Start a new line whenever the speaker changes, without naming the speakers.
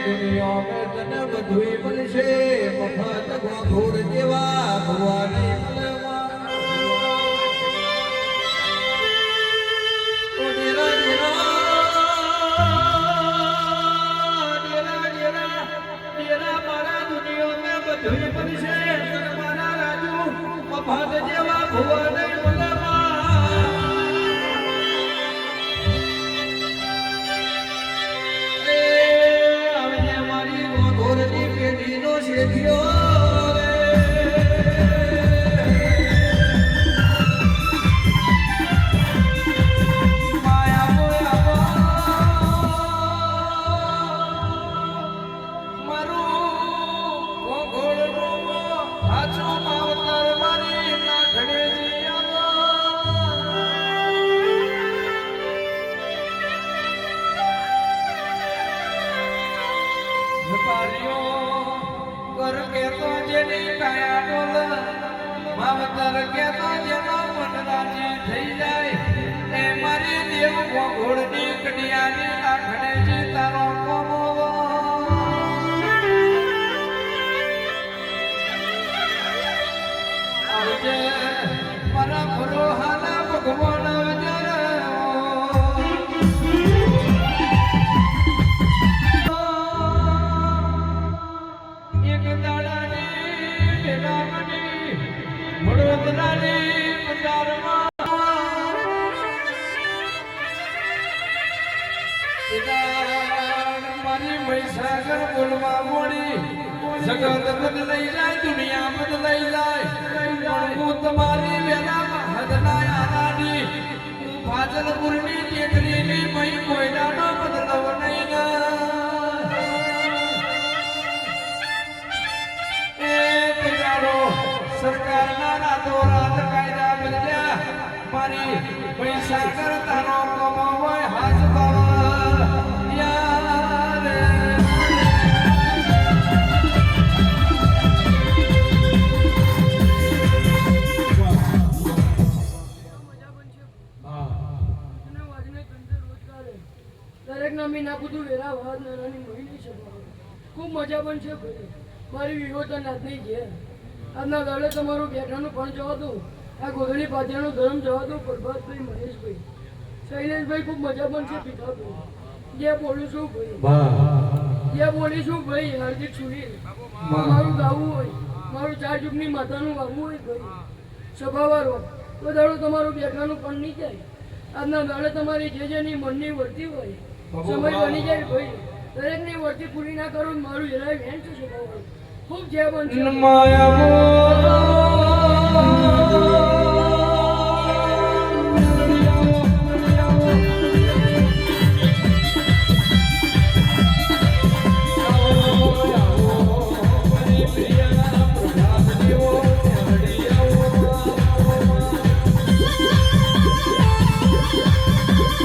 દુનિયા મે તને બધુંય મળશે મફત ગોધોર જેવા ભવાની માવતર કે તો જેનો મનરાજી થઈ જાય એ મારી દેવ ઘોડની કડિયાની આખડેજી તારો કોમો આવજે મારા ભરોહાના ભગવાન વજર એક દાડાની ભેગામની વડોદરાની બજારમાં મારી મહીસાગર બોલવા મોડી જગત બદલાઈ જાય દુનિયા બદલાઈ જાય પણ હું તમારી વેલામાં હદના આરાની હું ફાજલપુરની ટેકરીની મહી કોયડાનો બદલાવ નહીં સરકારના રાતો રાત કાયદા બદલ્યા મારી પૈસા કરતાનો કમાવાય હાથ
દરેક નામી નાખું તું વેરા વાત નાની મળી શકે ખૂબ મજા પણ છે મારી વિરોધનાથની છે આજના દાડે તમારું બેઠાનું પણ જવા દઉં આ ગોધડી પાત્રનું ધર્મ જવા દઉં પ્રભાતભાઈ મહેશભાઈ શૈલેષભાઈ ખૂબ મજા પણ છે પિતાભાઈ જે બોલીશું ભાઈ જે બોલીશું ભાઈ હાર્દિક સુરી મારું ગાવું હોય મારું 4 યુગની માતાનું ગાવું હોય ભાઈ સભાવાળો તો દાડો તમારું બેઠાનું પણ નહીં જાય આજના દાડે તમારી જેની મનની વર્તી હોય સમય બની જાય ભાઈ દરેકની વર્તી પૂરી ના કરું મારું જરાય વેણ છે સભાવાળો ખૂબ જે બનશે
માયા